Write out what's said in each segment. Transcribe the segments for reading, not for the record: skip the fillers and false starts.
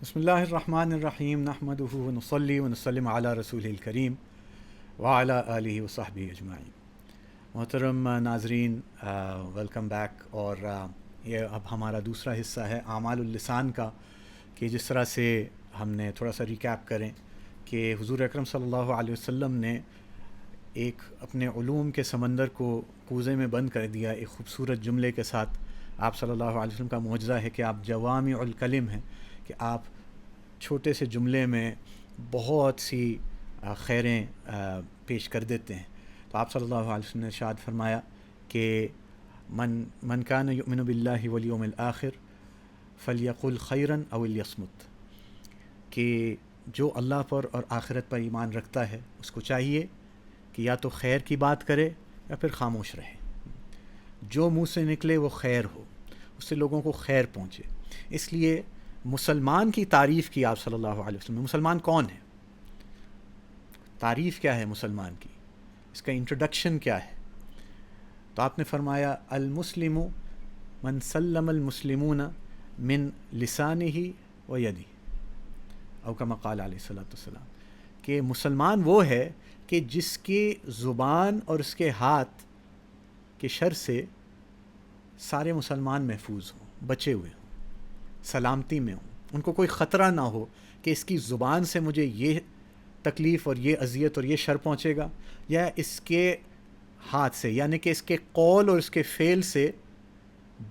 بسم اللہ الرحمن الرحیم نحمدہ ونصلی ونسلم علی رسول الکریم وعلی آلہ وصحبہ اجمعین۔ محترم ناظرین، ویلکم بیک۔ اور یہ اب ہمارا دوسرا حصہ ہے اعمال اللسان کا، کہ جس طرح سے ہم نے تھوڑا سا ریکیپ کریں کہ حضور اکرم صلی اللہ علیہ وسلم نے ایک اپنے علوم کے سمندر کو کوزے میں بند کر دیا ایک خوبصورت جملے کے ساتھ۔ آپ صلی اللہ علیہ وسلم کا معجزہ ہے کہ آپ جوامع الکلم ہیں، کہ آپ چھوٹے سے جملے میں بہت سی خیریں پیش کر دیتے ہیں۔ تو آپ صلی اللہ علیہ وسلم نے ارشاد فرمایا کہ من کان یؤمن باللہ والیوم الآخر فلیقل خیرا او لیصمت، کہ جو اللہ پر اور آخرت پر ایمان رکھتا ہے اس کو چاہیے کہ یا تو خیر کی بات کرے یا پھر خاموش رہے، جو منہ سے نکلے وہ خیر ہو، اس سے لوگوں کو خیر پہنچے۔ اس لیے مسلمان کی تعریف کی آپ صلی اللہ علیہ وسلم۔ مسلمان کون ہے؟ تعریف کیا ہے مسلمان کی؟ اس کا انٹروڈکشن کیا ہے؟ تو آپ نے فرمایا المسلم من سلم المسلمون من لسانہ و یدہ، او کما قال علیہ الصلوۃ والسلام، کہ مسلمان وہ ہے کہ جس کی زبان اور اس کے ہاتھ کے شر سے سارے مسلمان محفوظ ہوں، بچے ہوئے ہوں، سلامتی میں ہوں، ان کو کوئی خطرہ نہ ہو کہ اس کی زبان سے مجھے یہ تکلیف اور یہ اذیت اور یہ شر پہنچے گا، یا اس کے ہاتھ سے، یعنی کہ اس کے قول اور اس کے فعل سے،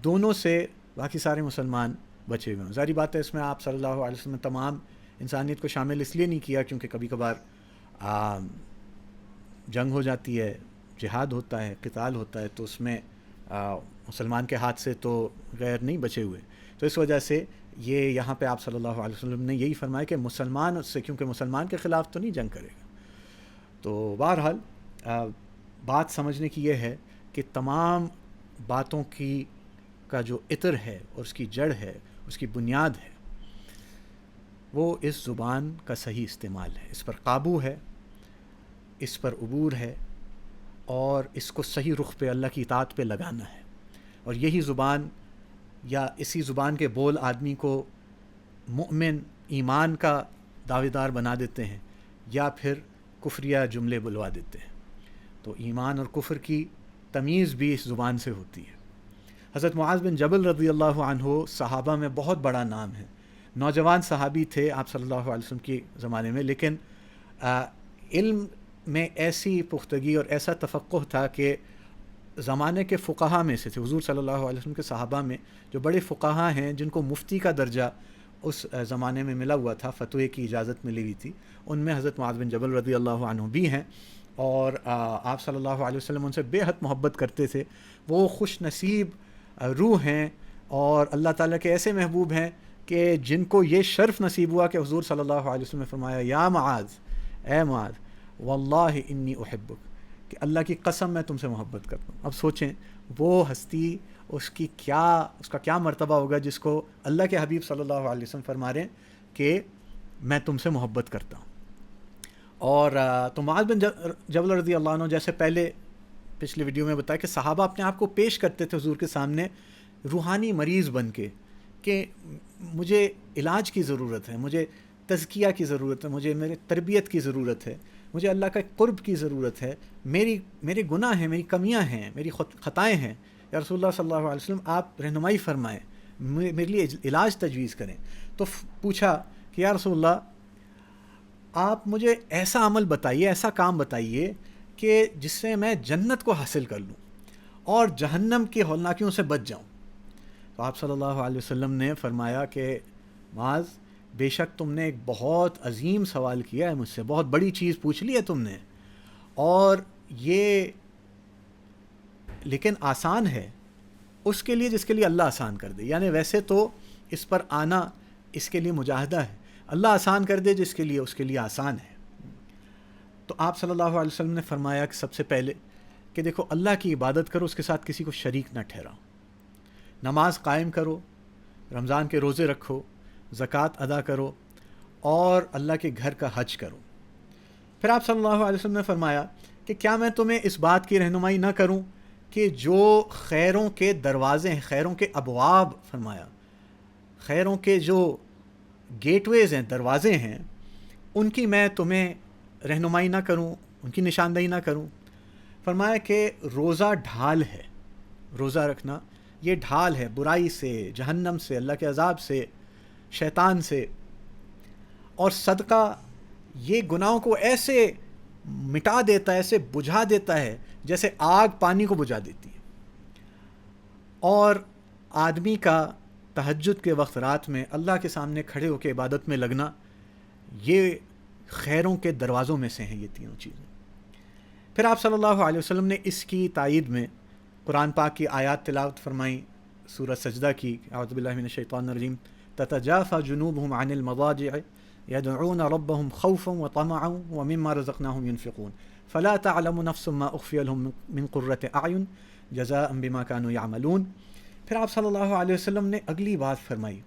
دونوں سے باقی سارے مسلمان بچے ہوئے ہوں۔ ظاہری بات ہے اس میں آپ صلی اللہ علیہ وسلم نے تمام انسانیت کو شامل اس لیے نہیں کیا کیونکہ کبھی کبھار جنگ ہو جاتی ہے، جہاد ہوتا ہے، قتال ہوتا ہے، تو اس میں مسلمان کے ہاتھ سے تو غیر نہیں بچے ہوئے، تو اس وجہ سے یہ یہاں پہ آپ صلی اللہ علیہ وسلم نے یہی فرمایا کہ مسلمان اس سے، کیونکہ مسلمان کے خلاف تو نہیں جنگ کرے گا۔ تو بہرحال بات سمجھنے کی یہ ہے کہ تمام باتوں کا جو عطر ہے اور اس کی جڑ ہے، اس کی بنیاد ہے، وہ اس زبان کا صحیح استعمال ہے، اس پر قابو ہے، اس پر عبور ہے، اور اس کو صحیح رخ پہ اللہ کی اطاعت پہ لگانا ہے۔ اور یہی زبان، یا اسی زبان کے بول آدمی کو مؤمن، ایمان کا دعوے دار بنا دیتے ہیں، یا پھر کفریہ جملے بلوا دیتے ہیں۔ تو ایمان اور کفر کی تمیز بھی اس زبان سے ہوتی ہے۔ حضرت معاذ بن جبل رضی اللہ عنہ صحابہ میں بہت بڑا نام ہے، نوجوان صحابی تھے آپ صلی اللہ علیہ وسلم کے زمانے میں، لیکن علم میں ایسی پختگی اور ایسا تفقہ تھا کہ زمانے کے فقہا میں سے تھے۔ حضور صلی اللہ علیہ وسلم کے صحابہ میں جو بڑے فقہا ہیں، جن کو مفتی کا درجہ اس زمانے میں ملا ہوا تھا، فتوے کی اجازت ملی ہوئی تھی، ان میں حضرت معاذ بن جبل رضی اللہ عنہ بھی ہیں، اور آپ صلی اللہ علیہ وسلم ان سے بے حد محبت کرتے تھے۔ وہ خوش نصیب روح ہیں اور اللہ تعالیٰ کے ایسے محبوب ہیں کہ جن کو یہ شرف نصیب ہوا کہ حضور صلی اللہ علیہ وسلم نے فرمایا یا معاذ، اے معاذ، واللہ انی احبک، کہ اللہ کی قسم میں تم سے محبت کرتا ہوں۔ اب سوچیں وہ ہستی، اس کا کیا مرتبہ ہوگا جس کو اللہ کے حبیب صلی اللہ علیہ وسلم فرما رہے ہیں کہ میں تم سے محبت کرتا ہوں۔ اور تو معاذ بن جبل رضی اللہ عنہ، جیسے پچھلی ویڈیو میں بتایا کہ صحابہ اپنے آپ کو پیش کرتے تھے حضور کے سامنے روحانی مریض بن کے، کہ مجھے علاج کی ضرورت ہے، مجھے تزکیہ کی ضرورت ہے، مجھے میرے تربیت کی ضرورت ہے، مجھے اللہ کا قرب کی ضرورت ہے، میرے گناہ ہیں، میری کمیاں ہیں، میری خطائیں ہیں، یا رسول اللہ صلی اللہ علیہ وسلم آپ رہنمائی فرمائیں، میرے لیے علاج تجویز کریں۔ تو پوچھا کہ یا رسول اللہ، آپ مجھے ایسا عمل بتائیے، ایسا کام بتائیے کہ جس سے میں جنت کو حاصل کر لوں اور جہنم کی ہولناکیوں سے بچ جاؤں۔ تو آپ صلی اللہ علیہ وسلم نے فرمایا کہ معاذ، بے شک تم نے ایک بہت عظیم سوال کیا ہے مجھ سے، بہت بڑی چیز پوچھ لی ہے تم نے، اور یہ لیکن آسان ہے اس کے لیے جس کے لیے اللہ آسان کر دے۔ یعنی ویسے تو اس پر آنا اس کے لیے مجاہدہ ہے، اللہ آسان کر دے جس کے لیے، اس کے لیے آسان ہے۔ تو آپ صلی اللہ علیہ وسلم نے فرمایا کہ سب سے پہلے کہ دیکھو، اللہ کی عبادت کرو، اس کے ساتھ کسی کو شریک نہ ٹھہراؤ، نماز قائم کرو، رمضان کے روزے رکھو، زکوٰۃ ادا کرو، اور اللہ کے گھر کا حج کرو۔ پھر آپ صلی اللہ علیہ وسلم نے فرمایا کہ کیا میں تمہیں اس بات کی رہنمائی نہ کروں کہ جو خیروں کے دروازے ہیں، خیروں کے ابواب، فرمایا خیروں کے جو گیٹ ویز ہیں، دروازے ہیں، ان کی میں تمہیں رہنمائی نہ کروں، ان کی نشاندہی نہ کروں؟ فرمایا کہ روزہ ڈھال ہے، روزہ رکھنا یہ ڈھال ہے برائی سے، جہنم سے، اللہ کے عذاب سے، شیطان سے، اور صدقہ یہ گناہوں کو ایسے مٹا دیتا ہے، ایسے بجھا دیتا ہے جیسے آگ پانی کو بجھا دیتی ہے۔ اور آدمی کا تہجد کے وقت رات میں اللہ کے سامنے کھڑے ہو کے عبادت میں لگنا، یہ خیروں کے دروازوں میں سے ہیں یہ تینوں چیزیں۔ پھر آپ صلی اللہ علیہ وسلم نے اس کی تائید میں قرآن پاک کی آیات تلاوت فرمائیں، سورہ سجدہ کی، اعوذ باللہ من الشیطان الرجیم، تتجافى جنوبهم عن المضاجع يدعون ربهم خوفا وطمعا ومما رزقناهم ينفقون فلا تعلم نفس ما اخفي لهم من قرة اعین جزاء بما كانوا يعملون۔ پھر آپ صلی اللہ علیہ وسلم نے اگلی بات فرمائی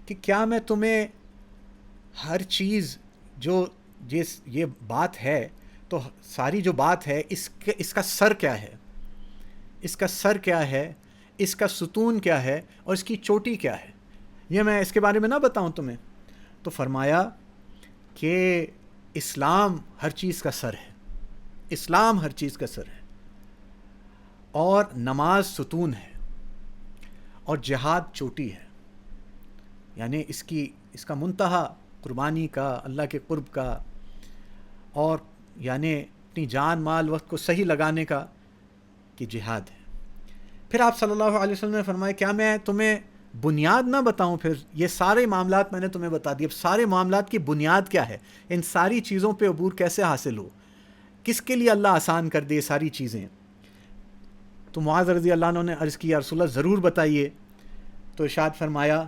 کہ کیا میں تمہیں ہر چیز جو یہ بات ہے، تو ساری جو بات ہے اس کا سر کیا ہے، اس کا سر کیا ہے، اس کا ستون کیا ہے، اور اس کی چوٹی کیا ہے، یہ میں اس کے بارے میں نہ بتاؤں تمہیں؟ تو فرمایا کہ اسلام ہر چیز کا سر ہے، اسلام ہر چیز کا سر ہے، اور نماز ستون ہے، اور جہاد چوٹی ہے، یعنی اس کا منتہا قربانی کا، اللہ کے قرب کا، اور یعنی اپنی جان مال وقت کو صحیح لگانے کا، کہ جہاد ہے۔ پھر آپ صلی اللہ علیہ وسلم نے فرمایا کیا میں تمہیں بنیاد نہ بتاؤں؟ پھر یہ سارے معاملات میں نے تمہیں بتا دی، اب سارے معاملات کی بنیاد کیا ہے، ان ساری چیزوں پہ عبور کیسے حاصل ہو، کس کے لیے اللہ آسان کر دے یہ ساری چیزیں؟ تو معاذ رضی اللہ عنہ نے عرض کی یا رسول اللہ ضرور بتائیے۔ تو ارشاد فرمایا،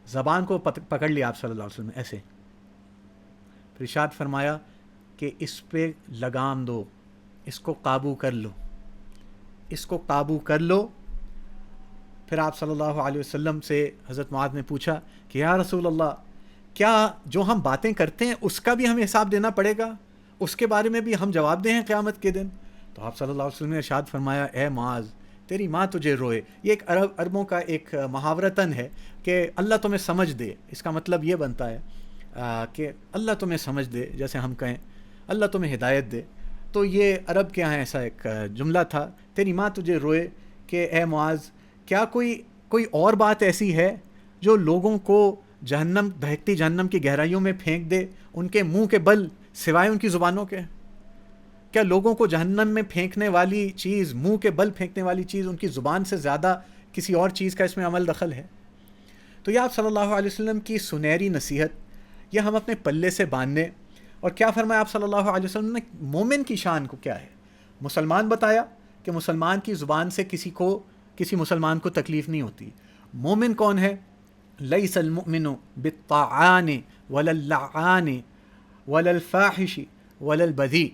زبان کو پکڑ لیا آپ صلی اللہ علیہ وسلم نے ایسے، پھر ارشاد فرمایا کہ اس پہ لگام دو، اس کو قابو کر لو، اس کو قابو کر لو۔ پھر آپ صلی اللہ علیہ وسلم سے حضرت معاذ نے پوچھا کہ یا رسول اللہ، کیا جو ہم باتیں کرتے ہیں اس کا بھی ہمیں حساب دینا پڑے گا، اس کے بارے میں بھی ہم جواب دیں قیامت کے دن؟ تو آپ صلی اللہ علیہ وسلم نے ارشاد فرمایا، اے معاذ تیری ماں تجھے روئے۔ یہ ایک عربوں کا ایک محاورتاً ہے کہ اللہ تمہیں سمجھ دے، اس کا مطلب یہ بنتا ہے کہ اللہ تمہیں سمجھ دے، جیسے ہم کہیں اللہ تمہیں ہدایت دے۔ تو یہ عرب کے یہاں ایسا ایک جملہ تھا، تیری ماں تجھے روئے، کہ اے معاذ کیا کوئی اور بات ایسی ہے جو لوگوں کو جہنم، دہکتی جہنم کی گہرائیوں میں پھینک دے ان کے منہ کے بل سوائے ان کی زبانوں کے؟ کیا لوگوں کو جہنم میں پھینکنے والی چیز، منہ کے بل پھینکنے والی چیز، ان کی زبان سے زیادہ کسی اور چیز کا اس میں عمل دخل ہے؟ تو یہ آپ صلی اللہ علیہ وسلم کی سنہری نصیحت، یہ ہم اپنے پلے سے باندھنے۔ اور کیا فرمایا آپ صلی اللہ علیہ وسلم نے؟ مومن کی شان کو کیا ہے، مسلمان بتایا کہ مسلمان کی زبان سے کسی مسلمان کو تکلیف نہیں ہوتی۔ مومن کون ہے؟ لیس المؤمن بالطاعان ولا اللعان ولا الفاحش ولا البذیء،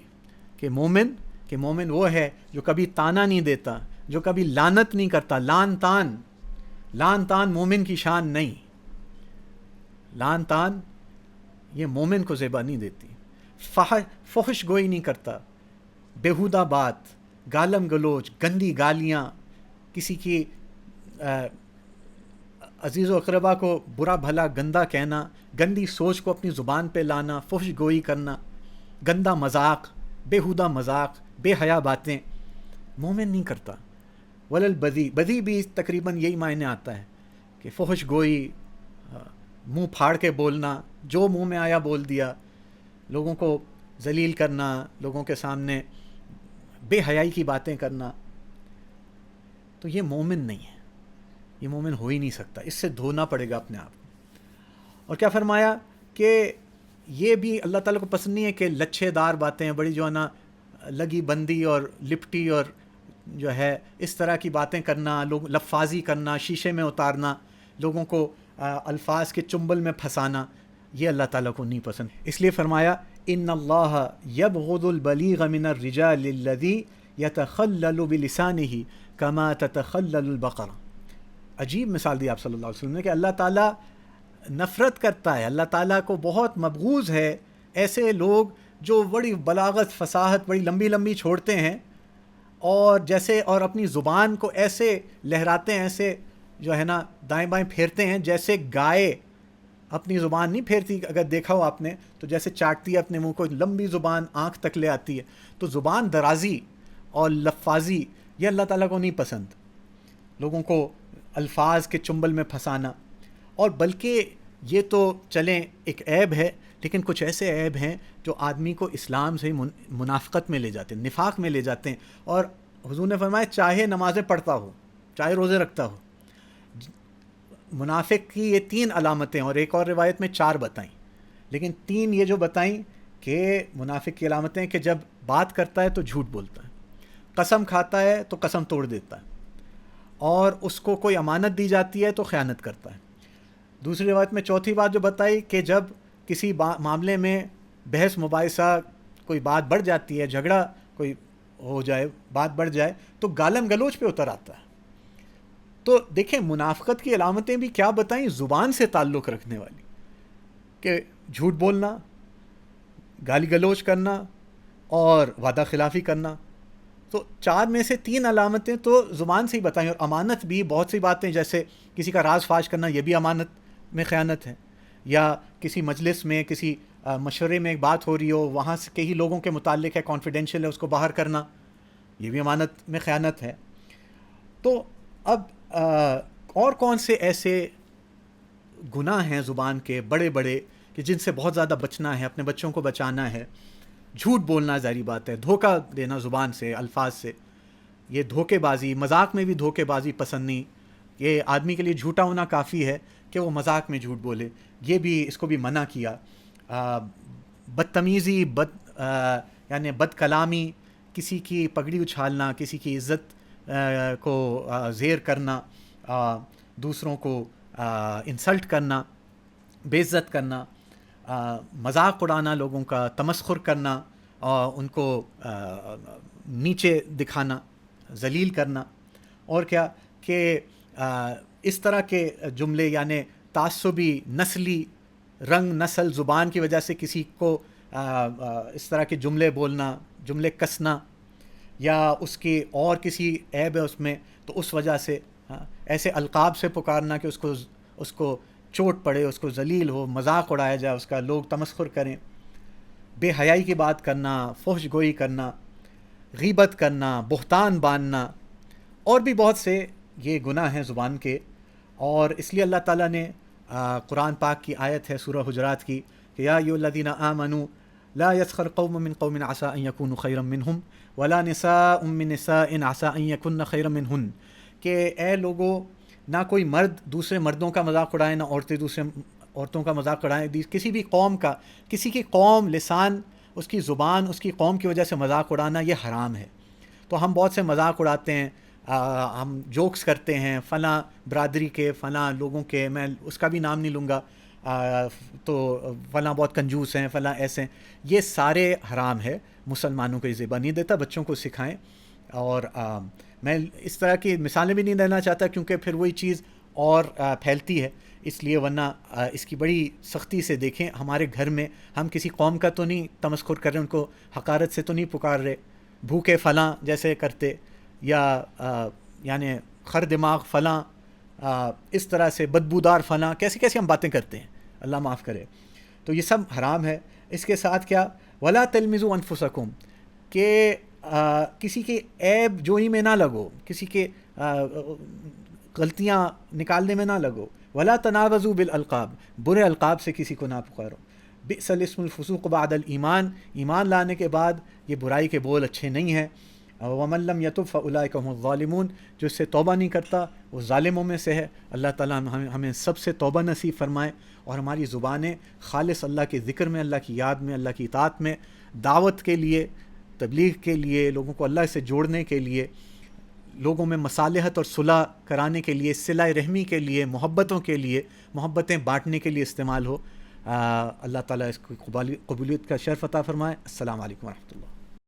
کہ مومن وہ ہے جو کبھی تانا نہیں دیتا، جو کبھی لعنت نہیں کرتا، لان تان مومن کی شان نہیں، لان تان یہ مومن کو زیبا نہیں دیتی، فحش گوئی نہیں کرتا، بیہودہ بات، گالم گلوچ، گندی گالیاں، کسی کی عزیز و اقربا کو برا بھلا گندا کہنا، گندی سوچ کو اپنی زبان پہ لانا، فحش گوئی کرنا، گندا مذاق، بیہودہ مذاق، بے حیا باتیں مومن نہیں کرتا۔ ولل بدی بھی تقریباً یہی معنی آتا ہے کہ فحش گوئی، منہ پھاڑ کے بولنا، جو منہ میں آیا بول دیا، لوگوں کو ذلیل کرنا، لوگوں کے سامنے بے حیائی کی باتیں کرنا، تو یہ مومن نہیں ہے، یہ مومن ہو ہی نہیں سکتا، اس سے دھونا پڑے گا اپنے آپ کو۔ اور کیا فرمایا کہ یہ بھی اللہ تعالیٰ کو پسند نہیں ہے کہ لچھے دار باتیں، بڑی جو ہے نا لگی بندی اور لپٹی اور جو ہے اس طرح کی باتیں کرنا، لوگ لفاظی کرنا، شیشے میں اتارنا، لوگوں کو الفاظ کے چنبل میں پھنسانا، یہ اللہ تعالیٰ کو نہیں پسند۔ اس لیے فرمایا ان اللہ یبغض البلیغ من الرجال الذی یتخلل بلسانہ کما تتخلل البقرہ۔ عجیب مثال دی آپ صلی اللہ علیہ وسلم نے کہ اللہ تعالیٰ نفرت کرتا ہے، اللہ تعالیٰ کو بہت مبغوض ہے ایسے لوگ جو بڑی بلاغت، فصاحت بڑی لمبی لمبی چھوڑتے ہیں، اور اپنی زبان کو ایسے لہراتے ہیں، ایسے جو ہے نا دائیں بائیں پھیرتے ہیں جیسے گائے اپنی زبان نہیں پھیرتی، اگر دیکھا ہو آپ نے تو جیسے چاٹتی ہے اپنے منہ کو، لمبی زبان آنکھ تک لے آتی ہے. تو زبان درازی اور لفاظی یہ اللہ تعالیٰ کو نہیں پسند، لوگوں کو الفاظ کے چنبل میں پھنسانا. اور بلکہ یہ تو چلیں ایک عیب ہے، لیکن کچھ ایسے عیب ہیں جو آدمی کو اسلام سے منافقت میں لے جاتے ہیں، نفاق میں لے جاتے ہیں. اور حضور نے فرمایا چاہے نمازیں پڑھتا ہو، چاہے روزے رکھتا ہو، منافق کی یہ 3 علامتیں، اور ایک اور روایت میں 4 بتائیں، لیکن 3 یہ جو بتائیں کہ منافق کی علامتیں کہ جب بات کرتا ہے تو جھوٹ بولتا ہے، قسم کھاتا ہے تو قسم توڑ دیتا ہے، اور اس کو کوئی امانت دی جاتی ہے تو خیانت کرتا ہے. دوسری روایت میں چوتھی بات جو بتائی کہ جب کسی معاملے میں بحث مباحثہ کوئی بات بڑھ جاتی ہے، جھگڑا کوئی ہو جائے، بات بڑھ جائے، تو گالم گلوچ پہ اتر آتا ہے. تو دیکھیں منافقت کی علامتیں بھی کیا بتائیں، زبان سے تعلق رکھنے والی، کہ جھوٹ بولنا، گالی گلوچ کرنا اور وعدہ خلافی کرنا. تو 4 میں سے 3 علامتیں تو زبان سے ہی بتائیں. اور امانت بھی بہت سی باتیں، جیسے کسی کا راز فاش کرنا، یہ بھی امانت میں خیانت ہے. یا کسی مجلس میں کسی مشورے میں ایک بات ہو رہی ہو، وہاں سے کئی لوگوں کے متعلق ہے، کانفیڈینشیل ہے، اس کو باہر کرنا، یہ بھی امانت میں خیانت ہے. تو اب اور کون سے ایسے گناہ ہیں زبان کے بڑے بڑے کہ جن سے بہت زیادہ بچنا ہے، اپنے بچوں کو بچانا ہے. جھوٹ بولنا ظاہری بات ہے، دھوکہ دینا زبان سے، الفاظ سے، یہ دھوکے بازی، مذاق میں بھی دھوکے بازی پسند نہیں. یہ آدمی کے لیے جھوٹا ہونا کافی ہے کہ وہ مذاق میں جھوٹ بولے، یہ بھی اس کو بھی منع کیا. بدتمیزی، یعنی بد کلامی، کسی کی پگڑی اچھالنا، کسی کی عزت کو زیر کرنا، دوسروں کو انسلٹ کرنا، بے عزت کرنا، مذاق اڑانا، لوگوں کا تمسخر کرنا، ان کو نیچے دکھانا، ذلیل کرنا. اور کیا کہ اس طرح کے جملے، یعنی تعصبی، نسلی، رنگ، نسل، زبان کی وجہ سے کسی کو اس طرح کے جملے بولنا، جملے کسنا، یا اس کی اور کسی عیب ہے اس میں تو اس وجہ سے ایسے القاب سے پکارنا کہ اس کو چوٹ پڑے، اس کو ذلیل ہو، مذاق اڑایا جائے اس کا، لوگ تمسخر کریں. بے حیائی کی بات کرنا، فحش گوئی کرنا، غیبت کرنا، بہتان باندھنا، اور بھی بہت سے یہ گناہ ہیں زبان کے. اور اس لیے اللہ تعالیٰ نے قرآن پاک کی آیت ہے سورہ حجرات کی کہ یا ایھا الذین آمنوا لا یسخر قوم من قوم عسى ان یکونوا خیرا منہم ولا نساء من نساء عسى ان یکن خیرا منہن، کہ اے لوگو، نہ کوئی مرد دوسرے مردوں کا مذاق اڑائیں، نہ عورتیں دوسرے عورتوں کا مذاق اڑائیں. کسی بھی قوم کا، کسی کی قوم، لسان، اس کی زبان، اس کی قوم کی وجہ سے مذاق اڑانا یہ حرام ہے. تو ہم بہت سے مذاق اڑاتے ہیں، ہم جوکس کرتے ہیں فلاں برادری کے، فلاں لوگوں کے، میں اس کا بھی نام نہیں لوں گا، تو فلاں بہت کنجوس ہیں، فلاں ایسے ہیں. یہ سارے حرام ہے، مسلمانوں کو یہ زیبا نہیں دیتا. بچوں کو سکھائیں. اور میں اس طرح کی مثالیں بھی نہیں دینا چاہتا کیونکہ پھر وہی چیز اور پھیلتی ہے، اس لیے ورنہ اس کی بڑی سختی سے دیکھیں. ہمارے گھر میں ہم کسی قوم کا تو نہیں تمسخر کر رہے، ان کو حقارت سے تو نہیں پکار رہے، بھوکے فلاں جیسے کرتے، یا یعنی خر دماغ فلاں، اس طرح سے بدبودار فلاں، کیسی کیسی ہم باتیں کرتے ہیں، اللہ معاف کرے. تو یہ سب حرام ہے. اس کے ساتھ کیا، ولا تلمزوا انفسکم، کہ کسی کے عیب جوئی میں نہ لگو، کسی کے غلطیاں نکالنے میں نہ لگو. ولا تنابزوا بالالقاب، برے القاب سے کسی کو نہ پکارو. بئس الاسم الفسوق بعد الایمان، ایمان لانے کے بعد یہ برائی کے بول اچھے نہیں ہیں. ومن لم یتب فاولئک هم الظالمون، جو اس سے توبہ نہیں کرتا وہ ظالموں میں سے ہے. اللہ تعالیٰ ہمیں سب سے توبہ نصیب فرمائے، اور ہماری زبانیں خالص اللہ کے ذکر میں، اللہ کی یاد میں، اللہ کی اطاعت میں، دعوت کے لیے، تبلیغ کے لیے، لوگوں کو اللہ سے جوڑنے کے لیے، لوگوں میں مصالحت اور صلح کرانے کے لیے، صلہ رحمی کے لیے، محبتوں کے لیے، محبتیں بانٹنے کے لیے استعمال ہو. اللہ تعالیٰ اس کو قبولیت کا شرف عطا فرمائے. السلام علیکم ورحمۃ اللہ.